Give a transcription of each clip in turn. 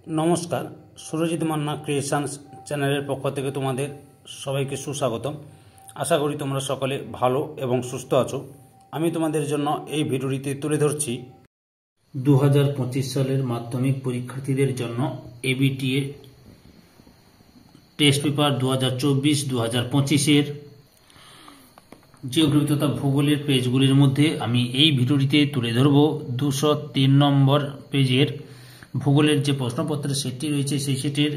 নমস্কার, সুরজিৎ মান্না ক্রিয়েশনস চ্যানেলের পক্ষ থেকে তোমাদের সবাইকে সুস্বাগতম। আশা করি তোমরা সকলে ভালো এবং সুস্থ আছো। আমি তোমাদের জন্য এই ভিডিওটিতে তুলে ধরছি 2025 সালের মাধ্যমিক পরীক্ষার্থীদের জন্য এবিটিএ টেস্ট পেপার 2024-2025 জিওগ্রাফি তথা ভূগোলের পেজগুলির মধ্যে আমি এই ভিডিওটিতে তুলে ধরব 203 নম্বর পেজের ভূগোলের যে প্রশ্নপত্রের সেটটি রয়েছে সেই সেটের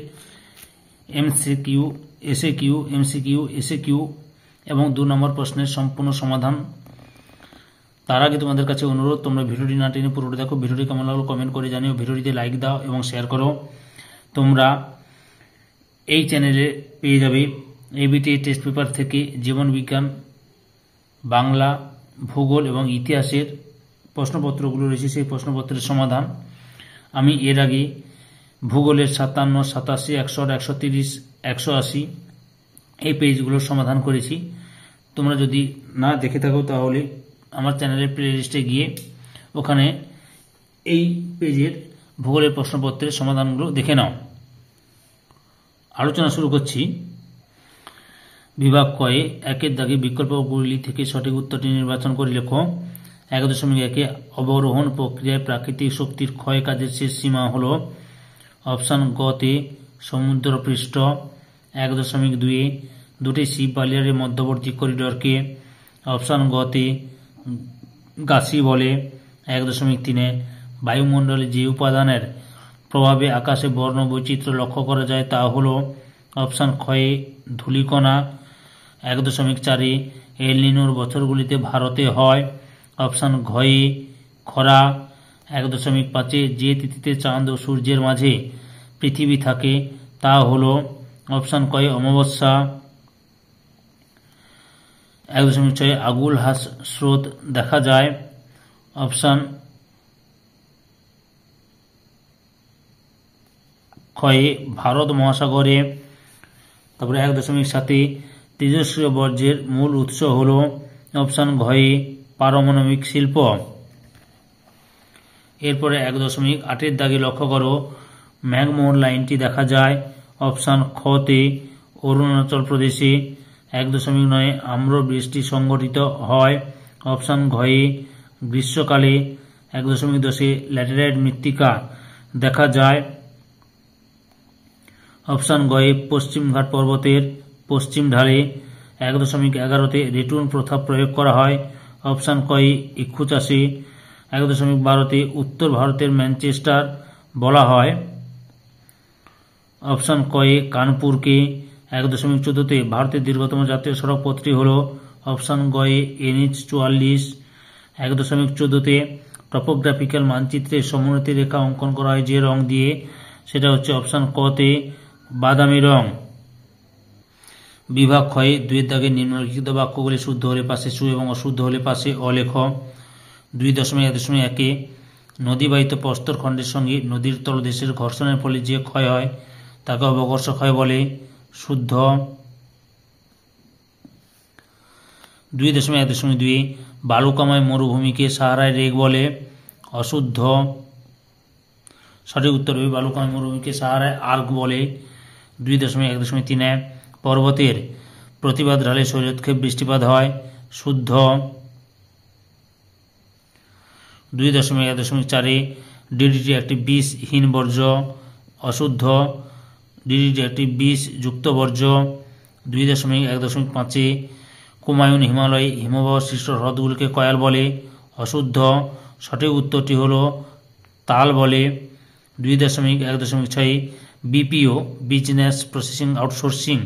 এমসিকিউ, এসএকিউ এবং 2 নম্বর প্রশ্নের সম্পূর্ণ সমাধান। তার আগে তোমাদের কাছে অনুরোধ, তোমরা ভিডিওটি না টেনে পুরোটা দেখো। ভিডিওটি কেমন লাগলো কমেন্ট করে জানিও, ভিডিওটিতে লাইক দাও এবং শেয়ার করো। তোমরা এই চ্যানেলে পেয়ে যাবে এবিটিএ টেস্ট পেপার থেকে জীবন বিজ্ঞান, বাংলা, ভূগোল এবং ইতিহাসের প্রশ্নপত্রগুলো রয়েছে সেই প্রশ্নপত্রের সমাধান। আমি এর আগে ভূগোলের 57, 87, 100, 130, 180 এই পেজগুলোর সমাধান করেছি। তোমরা যদি না দেখে থাকো তাহলে আমার চ্যানেলের প্লে লিস্টে গিয়ে ওখানে এই পেজের ভূগোলের প্রশ্নপত্রের সমাধানগুলো দেখে নাও। আলোচনা শুরু করছি। বিভাগ কয়ে 1-এর দাগে বিকল্পগুলি থেকে সঠিক উত্তরটি নির্বাচন করে লেখো। 1.1 অবরোহণ প্রক্রিয়ায় প্রাকৃতিক শক্তির ক্ষয় কাজের শেষ সীমা হল অপশান গ তে সমুদ্রপৃষ্ঠ। 1.2 দুটি শিপ বালিয়ারের মধ্যবর্তী করিডরকে অপশান গ তে গাছি বলে। 1.3 বায়ুমণ্ডলে যে উপাদানের প্রভাবে আকাশে বর্ণ বৈচিত্র্য লক্ষ্য করা যায় তা হল অপশান ক্ষয়ে ধূলিকণা। 1.4 এল নিনোর বছরগুলিতে ভারতে হয় অপশান ঘয়ে খরা। 1.5 যে তিথিতে চাঁদ ও সূর্যের মাঝে পৃথিবী থাকে তা হল অপশান কয়ে অমাবস্যা। 1.6 আগুল হাস স্রোত দেখা যায় অপশান ক্ষয়ে ভারত মহাসাগরে। তারপরে 1.7 তেজস্ক্রিয় বর্জ্যের মূল উৎস হল অপশান ঘয়ে পারমাণবিক শিল্প। এরপরে 1.8 দাগে লক্ষ্য করো ম্যাকমোহন লাইনটি দেখা যায় অপশান খ তে অরুণাচল প্রদেশে। 1.9 আম্র বৃষ্টি সংঘটিত হয় অপশান ঘয়ে গ্রীষ্মকালে। 1.10 ল্যাটেরাইট মৃত্তিকা দেখা যায় অপশান গয়ে পশ্চিমঘাট পর্বতের পশ্চিম ঢালে। 1.11 রেটুন প্রথা প্রয়োগ করা হয় অপশান কয়ে ইক্ষু চাষে। 1.12 উত্তর ভারতের ম্যানচেস্টার বলা হয় অপশান কয়ে কানপুরকে। 1.14 ভারতের দীর্ঘতম জাতীয় সড়ক পথটি হল অপশান গয়ে NH 44। 1.14 টপোগ্রাফিক্যাল মানচিত্রে সমোন্নতি রেখা অঙ্কন করা হয় যে রং দিয়ে সেটা হচ্ছে অপশান ক তে বাদামি রং। বিভাগ ক্ষয়ে 2-এর দাগে নিম্নলিখিত বাক্যগুলি শুদ্ধ হলে পাশে সু এবং অশুদ্ধ হলে পাশে অলেখ। 2.1 নদীবাহিত প্রস্তরখণ্ডের সঙ্গে নদীর তলদেশের ঘর্ষণের ফলে যে ক্ষয় হয় তাকে অবঘর্ষ ক্ষয় বলে, শুদ্ধ। 2.1.2 বালুকাময় মরুভূমিকে সাহারায় রেগ বলে, অশুদ্ধ। সঠিক উত্তর হবে বালুকাময় মরুভূমিকে সাহারায় আর্ক বলে। 2.1.3 পর্বতের প্রতিবাদ ঢালে শৈলক্ষেপ বৃষ্টিপাত হয়, শুদ্ধ। 2.1.4 ডিডিটি একটি বিষহীন বর্জ্য, অশুদ্ধ। ডিডিটি একটি বিষ যুক্ত বর্জ্য। 2.1.5 কুমায়ুন হিমালয়ে হিমবাহ সৃষ্ট হ্রদগুলিকে কয়াল বলে, অশুদ্ধ। সঠিক উত্তরটি হল তাল বলে। 2.1.6 বিপিও বিজনেস প্রসেসিং আউটসোর্সিং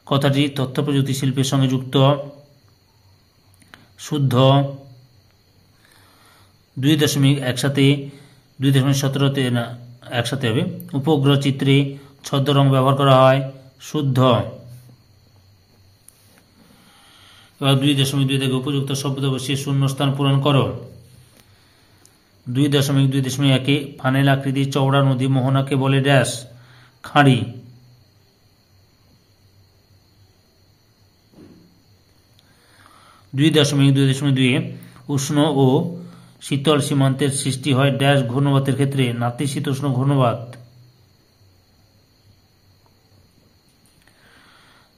কথাটি তথ্য প্রযুক্তি শিল্পের সঙ্গে যুক্ত, শুদ্ধ। 2.17 না একসাথে হবে উপগ্রহ চিত্রে ছদ্মরং ব্যবহার করা হয়, শুদ্ধ। এবার 2.2 থেকে উপযুক্ত শব্দ বসিয়ে শূন্যস্থান পূরণ করো। 2.2.1 ফানেল আকৃতির চওড়া নদী মোহনাকে বলে ড্যাশ, খাঁড়ি। 2.2.2 উষ্ণ ও শীতল সীমান্তের সৃষ্টি হয় ড্যাশ ঘূর্ণবাতের ক্ষেত্রে নাতিশীতোষ্ণ ঘূর্ণবাত।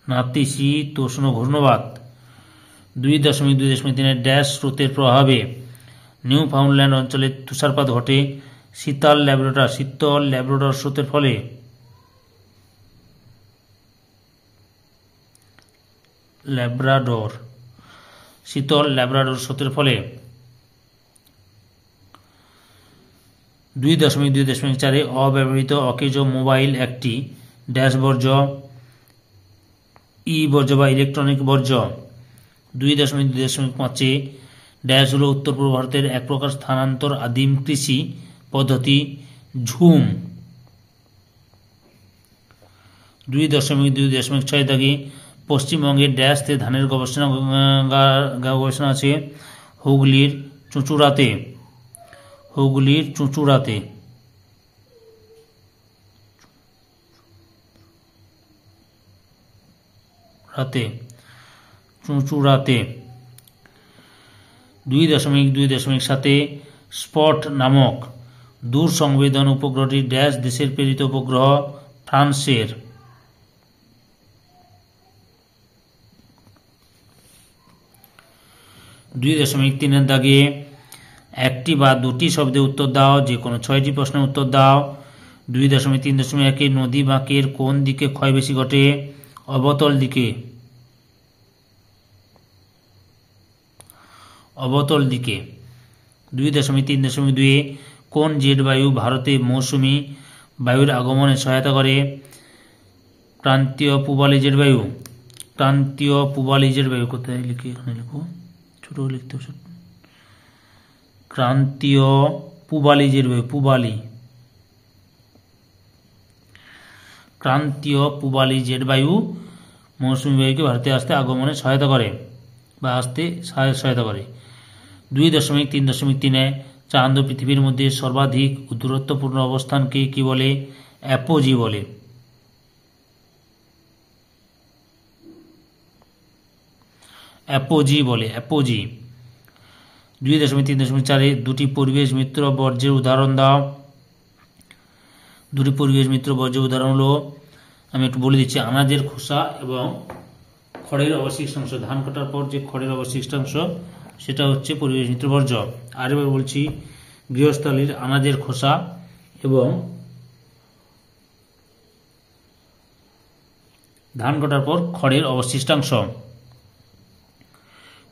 নাতিশীতোষ্ণ ঘূর্ণবাত। 2.2.3 ড্যাশ স্রোতের প্রভাবে নিউ ফাউন্ডল্যান্ড অঞ্চলে তুষারপাত ঘটে শীতল ল্যাব্রাডর স্রোতের ফলে। শীতল ল্যাব্রাডর স্রোতের ফলে। 2.2.4 অব্যবহৃত অকেজো মোবাইল একটি ড্যাশ বর্জ্য বর্জ্য বা ইলেকট্রনিক বর্জ্য। 2.2.5 ড্যাশ হল উত্তর পূর্ব ভারতের এক প্রকার স্থানান্তর আদিম কৃষি পদ্ধতি ঝুম। 2.2.6 দাগে পশ্চিমবঙ্গের ড্যাশতে ধানের গবেষণা আছে হুগলির চুঁচুড়াতে। চুঁচুড়াতে। 2.2.7 স্পট নামক দূর সংবেদন উপগ্রহটি ড্যাশ দেশের প্রেরিত উপগ্রহ ফ্রান্সের। 2.3 দাগে একটি বা দুটি শব্দে উত্তর দাও, যে কোনো 6টি প্রশ্নের উত্তর দাও। 2.3.1 নদী বাঁকের কোন দিকে ক্ষয় বেশি ঘটে? অবতল দিকে। 2.3.2 কোন জেট বায়ু ভারতে মৌসুমী বায়ুর আগমনে সহায়তা করে? ক্রান্তীয় পূবালী জেট বায়ু। কোথায় লিখে? এখানে লিখো, ছোট লিখতে হবে। ক্রান্তীয় পূবালী জেট বায়ু। ক্রান্তীয় পূবালী জেট বায়ু মৌসুমী বায়ুকে ভারতে আগমনে সহায়তা করে বা সহায়তা করে। 2.3.3 চাঁদ ও পৃথিবীর মধ্যে সর্বাধিক দূরত্বপূর্ণ অবস্থানকে কি বলে? অ্যাপোজি বলে। 2.3.4 দুটি পরিবেশ মিত্র বর্জ্যের উদাহরণ দাও। দুটি পরিবেশ মিত্র বর্জ্যের উদাহরণ হলো, আমি একটু বলে দিচ্ছি, আনাজের খোসা এবং খড়ের অবশিষ্টাংশ। ধান কাটার পর যে খড়ের অবশিষ্টাংশ সেটা হচ্ছে পরিবেশ মিত্র বর্জ্য। আরেকবার বলছি, গৃহস্থালির আনাজের খোসা এবং ধান কাটার পর খড়ের অবশিষ্টাংশ।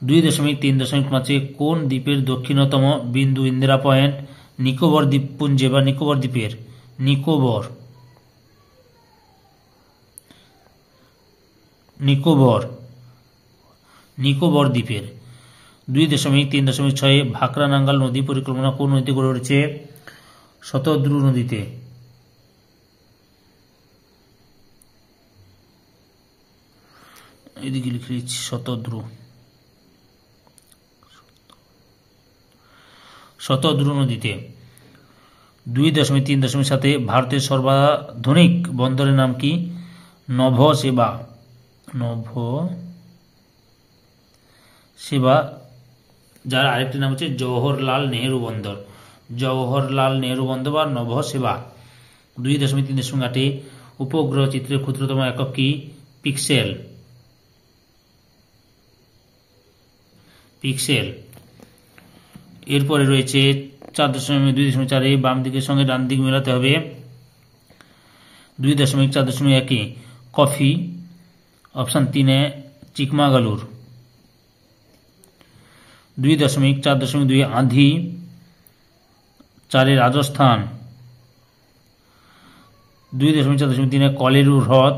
2.3.5 কোন দ্বীপের দক্ষিণতম বিন্দু ইন্দিরা পয়েন্ট? নিকোবর দ্বীপপুঞ্জে বা নিকোবর দ্বীপের। নিকোবর দ্বীপের। 2.3.6 ভাকরা নাঙ্গাল নদী পরিকল্পনা কোন নদীতে গড়ে উঠেছে? শতদ্রু নদীতে। এদিকে লিখে দিচ্ছি, শতদ্রু নদীতে। 2.3.7 ভারতের সর্বাধুনিক বন্দরের নাম কি? নভসেবা। যার আরেকটি নাম হচ্ছে জওহরলাল নেহেরু বন্দর বা নভসেবা। 2.3.8 উপগ্রহ চিত্রের ক্ষুদ্রতম একক কি? পিক্সেল। এরপরে রয়েছে 4.2.4 বাম দিকের সঙ্গে ডান দিক মেলাতে হবে। 2.4.1 কফি। অপশন 3 চিকমাগালুর। 2.4.2 আঁধি। 4 রাজস্থান। 2.4.3 কলেরু হ্রদ।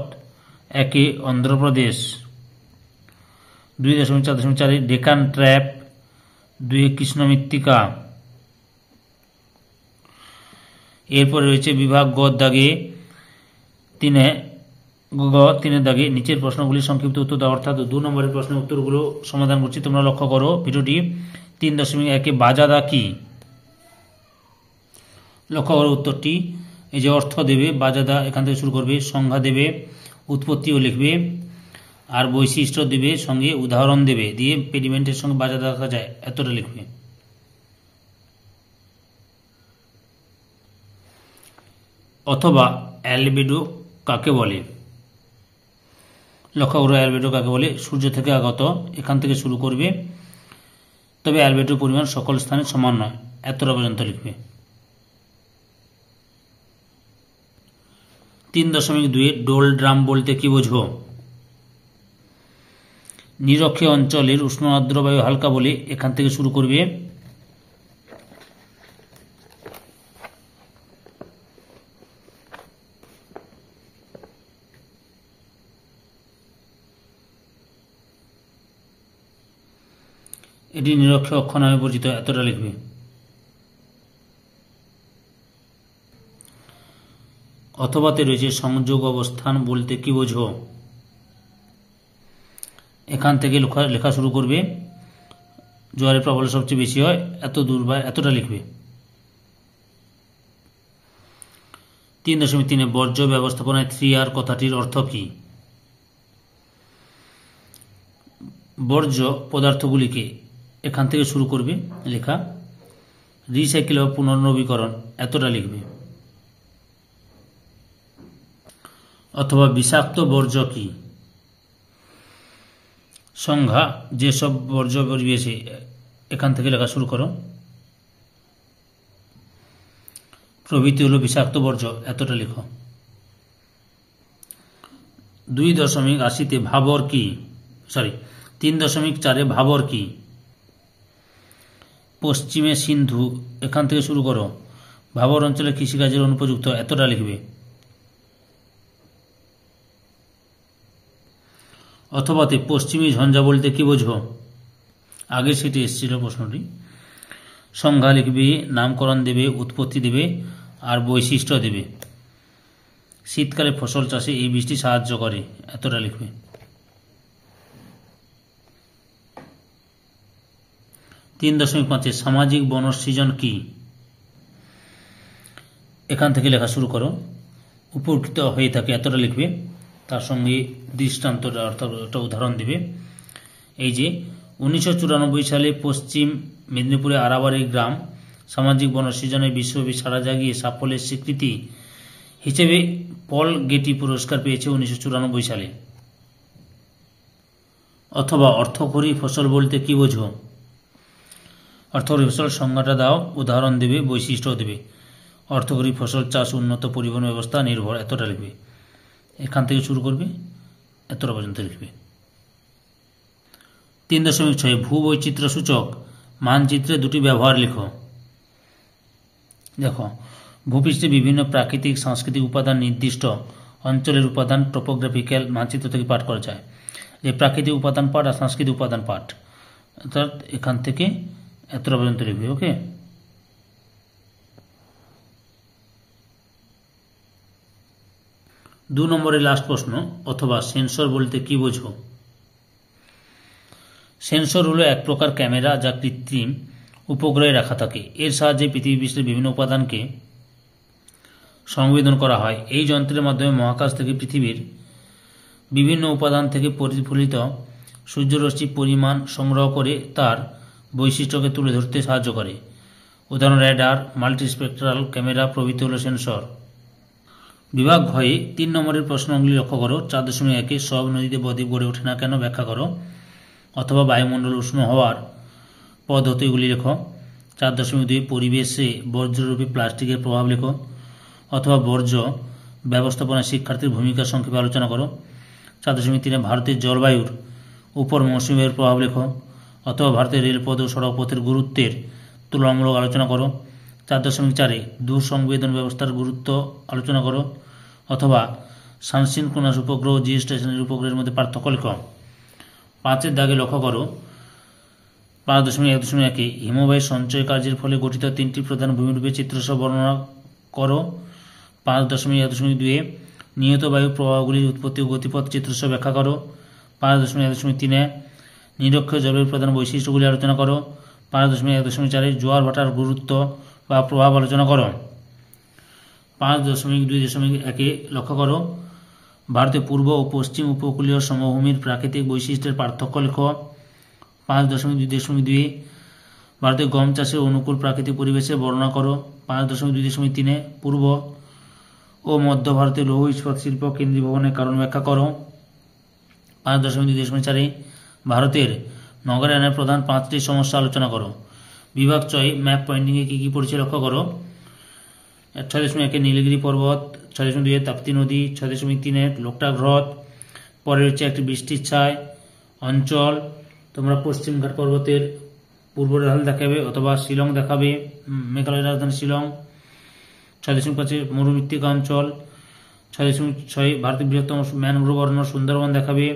1 অন্ধ্রপ্রদেশ। 2.4.4 ডেকান ট্র্যাপ। 2 কৃষ্ণ মৃত্তিকা। এরপরে রয়েছে বিভাগ গ দাগে 3 দাগে নিচের প্রশ্নগুলির সংক্ষিপ্ত উত্তর দাও, অর্থাৎ 2 নম্বরের প্রশ্নের উত্তরগুলো সমাধান করছি, তোমরা লক্ষ্য করো ভিডিওটি। 3.1 বাজাদা কি? লক্ষ্য করো উত্তরটি। এই যে অর্থ দেবে, বাজাদা এখান থেকে শুরু করবে, সংজ্ঞা দেবে, উৎপত্তিও লিখবে, আর বৈশিষ্ট্য দেবে, সঙ্গে উদাহরণ দেবে, দিয়ে পেডিমেন্টের সঙ্গে বাজাদা দেখা যায় এতটা লিখবে। অথবা অ্যালবেডো কাকে বলে? লক্ষ্য করো অ্যালবেডো কাকে বলে? সূর্য থেকে আগত, এখান থেকে শুরু করবে, তবে অ্যালবেডোর পরিমাণ সকল স্থানে সমান নয়, এতটা পর্যন্ত লিখবে। 3.2 ডোল ড্রাম বলতে কি বোঝো? নিরক্ষীয় অঞ্চলের উষ্ণ আর্দ্র বায়ু হালকা বলে, এখান থেকে শুরু করবে, এটি নিরক্ষীয় অক্ষ নামে পরিচিত, এতটা লিখবে। অথবাতে রয়েছে সংযোগ অবস্থান বলতে কি বোঝো? এখান থেকে লেখা শুরু করবে, জোয়ারের প্রবল সবচেয়ে বেশি হয়, এত দূর বা এতটা লিখবে। 3.3 বর্জ্য ব্যবস্থাপনায় 3R কথাটির অর্থ কি? বর্জ্য পদার্থগুলিকে, এখান থেকে শুরু করবে লেখা, রিসাইকেল বা পুনর্নবীকরণ, এতটা লিখবে। অথবা বিষাক্ত বর্জ্য কি? সংজ্ঞা, যেসব বর্জ্য পরিবেশে, এখান থেকে লেখা শুরু করো, প্রভৃতি হলো বিষাক্ত বর্জ্য, এতটা লিখো। 2.80 ভাবর কি? 3.4 ভাবর কি? পশ্চিমে সিন্ধু, এখান থেকে শুরু করো, ভাবর অঞ্চলে কৃষিকাজের অনুপযুক্ত, এতটা লিখবে। অথবাতে পশ্চিমী ঝঞ্ঝা বলতে কি বোঝো? আগে সেটি এসেছিল প্রশ্নটি। সংজ্ঞা লিখবে, নামকরণ দেবে, উৎপত্তি দেবে আর বৈশিষ্ট্য দেবে। শীতকালে ফসল চাষে এই বৃষ্টি সাহায্য করে, এতটা লিখবে। 3.5 সামাজিক বনসৃজন কি? এখান থেকে লেখা শুরু করো, উপকৃত হয়ে থাকে, এতটা লিখবে। তার সঙ্গে দৃষ্টান্তটা অর্থাৎ একটা উদাহরণ দেবে। এই যে 1994 সালে পশ্চিম মেদিনীপুরে আরাবাড়ির গ্রাম সামাজিক বনসৃজনে বিশ্বব্যাপী সাড়া জাগিয়ে সাফল্যের স্বীকৃতি হিসেবে পল গেটি পুরস্কার পেয়েছে 1994 সালে। অথবা অর্থকরী ফসল বলতে কি বোঝো? অর্থকরী ফসল সংজ্ঞাটা দাও, উদাহরণ দেবে, বৈশিষ্ট্য দেবে। অর্থকরী ফসল চাষ উন্নত পরিবহন ব্যবস্থা নির্ভর, এতটা লিখবে। এখান থেকে শুরু করবে, এতটা পর্যন্ত লিখবে। 3.6 ভূবৈচিত্র্য সূচক মানচিত্রে দুটি ব্যবহার লিখো। দেখো, ভূপৃষ্ঠে বিভিন্ন প্রাকৃতিক সাংস্কৃতিক উপাদান নির্দিষ্ট অঞ্চলের উপাদান টোপোগ্রাফিক্যাল মানচিত্র থেকে পাঠ করা যায়। যে প্রাকৃতিক উপাদান পাঠ আর সাংস্কৃতিক উপাদান পাঠ, অর্থাৎ এখান থেকে এতটা পর্যন্ত লিখবে। ওকে, 2 নম্বরের লাস্ট প্রশ্ন, অথবা সেন্সর বলতে কি বোঝো? সেন্সর হলো এক প্রকার ক্যামেরা যা কৃত্রিম উপগ্রহে রাখা থাকে। এর সাহায্যে পৃথিবী পৃষ্ঠের বিভিন্ন উপাদানকে সংবেদন করা হয়। এই যন্ত্রের মাধ্যমে মহাকাশ থেকে পৃথিবীর বিভিন্ন উপাদান থেকে প্রতিফলিত সূর্যরশ্মির পরিমাণ সংগ্রহ করে তার বৈশিষ্ট্যকে তুলে ধরতে সাহায্য করে। উদাহরণ রেডার, মাল্টিস্পেকট্রাল ক্যামেরা প্রভৃতি হল সেন্সর। বিভাগ ঘয়ে 3 নম্বরের প্রশ্নগুলি লক্ষ্য করো। 4.1 সব নদীতে বদ্বীপ গড়ে ওঠে না কেন, ব্যাখ্যা করো। অথবা বায়ুমণ্ডল উষ্ণ হওয়ার পদ্ধতিগুলি লেখো। 4.2 পরিবেশে বর্জ্যরূপে প্লাস্টিকের প্রভাব লেখো। অথবা বর্জ্য ব্যবস্থাপনায় শিক্ষার্থীর ভূমিকা সংক্ষেপে আলোচনা করো। 4.3 ভারতের জলবায়ুর উপর মৌসুমী বায়ুর প্রভাব লেখো। অথবা ভারতের রেলপথ ও সড়কপথের গুরুত্বের তুলনামূলক আলোচনা করো। 4.4 দূর সংবেদন ব্যবস্থার গুরুত্ব আলোচনা করো। অথবা সানসিনক্রোনাস উপগ্রহ ও জিওস্টেশনারি উপগ্রহের মধ্যে পার্থক্য লেখো। 5 দাগে লক্ষ্য করো 5.1 হিমবাহের সঞ্চয় কার্যের ফলে গঠিত 3টি প্রধান ভূমিরূপে চিত্রসহ বর্ণনা করো। 5.1.2 নিয়ত বায়ু প্রবাহগুলির উৎপত্তি ও গতিপথ চিত্রসহ ব্যাখ্যা করো। 5.1.3 নিরক্ষীয় জলবায়ুর প্রধান বৈশিষ্ট্যগুলি আলোচনা করো। 5.1.4 জোয়ার ভাটার গুরুত্ব বা প্রভাব আলোচনা করো। 5.2.1 লক্ষ্য করো ভারতের পূর্ব ও পশ্চিম উপকূলীয় সমভূমির প্রাকৃতিক বৈশিষ্ট্যের পার্থক্য লেখো। 5.2.2 ভারতের গম চাষের অনুকূল প্রাকৃতিক পরিবেশের বর্ণনা করো। 5.2.3 পূর্ব ও মধ্য ভারতের লৌহ ইস্পাত শিল্প কেন্দ্রীভবনের কারণ ব্যাখ্যা করো। 5.2.4 ভারতের নগরায়নের প্রধান 5টি সমস্যা আলোচনা করো। বিভাগ 6 ম্যাপ পয়েন্টিংয়ে কী কী পড়েছে লক্ষ্য করো। 6.1 নীলগিরি পর্বত, 6.2 তাপ্তি নদী, 6.3 লোকটাক হ্রদ। পরে হচ্ছে একটি বৃষ্টির ছায় অঞ্চল, তোমরা পশ্চিমঘাট পর্বতের পূর্ব ঢাল দেখাবে অথবা শিলং দেখাবে, মেঘালয়ের রাজধানী শিলং। 6.5 মরুমৃত্তিকা অঞ্চল। 6.6 ভারতের বৃহত্তম ম্যানগ্রোভ অরণ্য সুন্দরবন দেখাবে।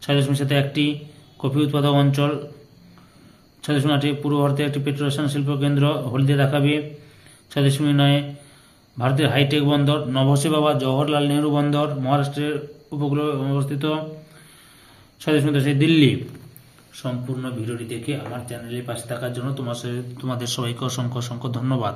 6.7 একটি কফি উৎপাদক অঞ্চল। 6.8 পূর্ব ভারতে একটি পেট্রোরসায়ন শিল্প কেন্দ্র হলদিয়া দেখাবে। 6.9 ভারতের হাইটেক বন্দর নভসেবা বা জওহরলাল নেহরু বন্দর মহারাষ্ট্রের উপকূলে অবস্থিত। 6.10 দিল্লি। সম্পূর্ণ ভিডিওটি দেখে আমার চ্যানেলের পাশে থাকার জন্য তোমাদের সবাইকে অসংখ্য অসংখ্য ধন্যবাদ।